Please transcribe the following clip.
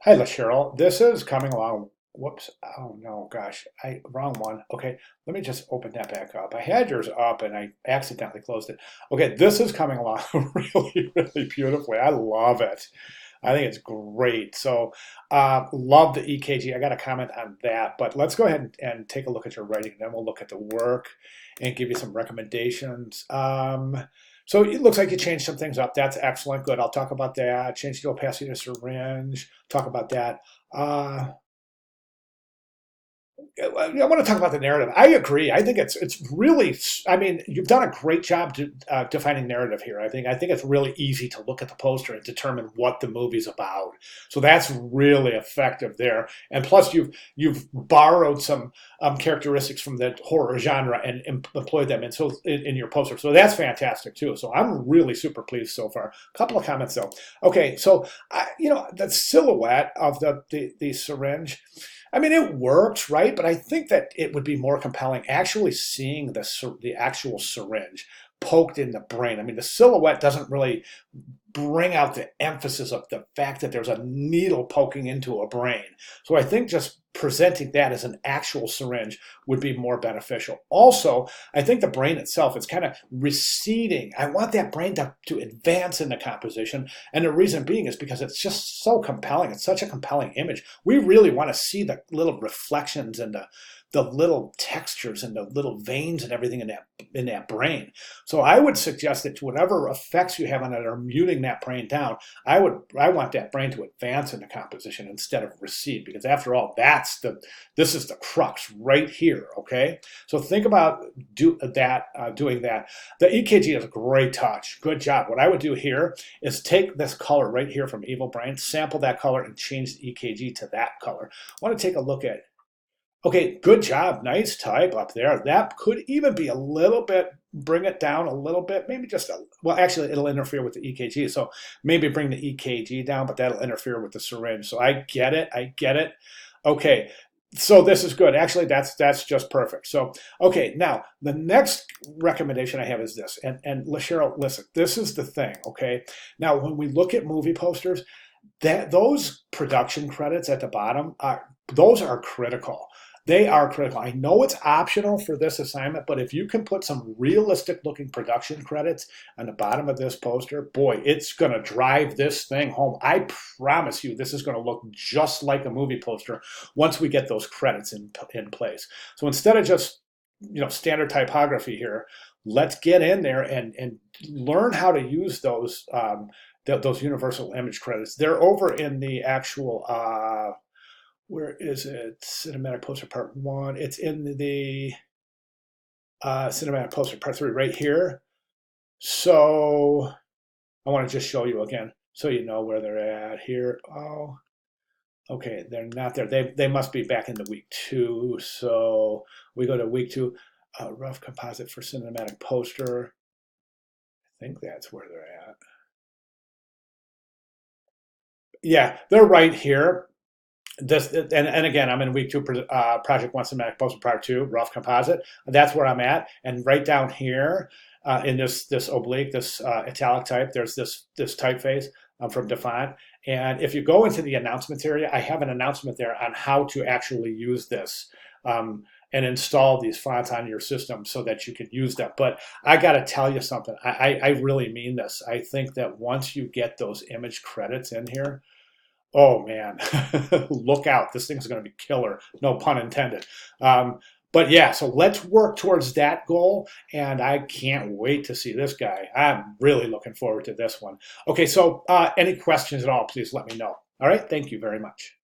Hi, LaCheryl. This is coming along. Whoops. Oh no, gosh. Wrong one. Okay, let me just open that back up. I had yours up and I accidentally closed it. Okay, this is coming along really, really beautifully. I love it. I think it's great. So, love the EKG. I got a comment on that, but let's go ahead and take a look at your writing. Then we'll look at the work and give you some recommendations. So it looks like you changed some things up. That's excellent. Good. I'll talk about that. Change the opacity to syringe. Talk about that. Uh, I want to talk about the narrative. I agree. I think it's really. I mean, you've done a great job defining narrative here. I think it's really easy to look at the poster and determine what the movie's about. So that's really effective there. And plus, you've borrowed some characteristics from the horror genre and employed them in your poster. So that's fantastic too. So I'm really super pleased so far. A couple of comments though. Okay, so the silhouette of the syringe. I mean, it works, right? But I think that it would be more compelling actually seeing the actual syringe poked in the brain. I mean, the silhouette doesn't really bring out the emphasis of the fact that there's a needle poking into a brain. So I think just presenting that as an actual syringe would be more beneficial. Also, I think the brain itself is kind of receding. I want that brain to advance in the composition. And the reason being is because it's just so compelling. It's such a compelling image. We really want to see the little reflections and the little textures and the little veins and everything in that brain. So I would suggest that to whatever effects you have on it are muting that brain down, I want that brain to advance in the composition instead of recede, because after all, this is the crux right here. Okay, so think about doing that. The EKG is a great touch. Good job. What I would do here is take this color right here from Evil Brain, sample that color, and change the EKG to that color. I want to take a look at. Okay, good job. Nice type up there. That could even be a little bit, bring it down a little bit, maybe just well, actually, it'll interfere with the EKG. So maybe bring the EKG down, but that'll interfere with the syringe. So I get it. I get it. Okay, so this is good. Actually, that's just perfect. So, okay, now the next recommendation I have is this. And LaCheryl, listen, this is the thing, okay? Now, when we look at movie posters, those production credits at the bottom those are critical. They are critical. I know it's optional for this assignment, but if you can put some realistic looking production credits on the bottom of this poster, boy, it's going to drive this thing home. I promise you this is going to look just like a movie poster once we get those credits in place. So instead of just standard typography here, let's get in there and learn how to use those universal image credits. They're over in the actual where is it? Cinematic poster part 1. It's in the cinematic poster part 3 right here. So I want to just show you again so you know where they're at here. Oh, okay, they're not there. They must be back in the week 2. So we go to week 2, rough composite for cinematic poster. I think that's where they're at. Yeah, they're right here. And again, I'm in week 2, project 1 cinematic poster part 2 rough composite. That's where I'm at, and right down here in this oblique, this italic type, there's this typeface from Defont. And if you go into the announcements area, I have an announcement there on how to actually use this and install these fonts on your system so that you can use them. But I got to tell you something. I really mean this. I think that once you get those image credits in here, oh man, look out. This thing's going to be killer. No pun intended. But yeah, so let's work towards that goal. And I can't wait to see this guy. I'm really looking forward to this one. Okay, so any questions at all, please let me know. All right, thank you very much.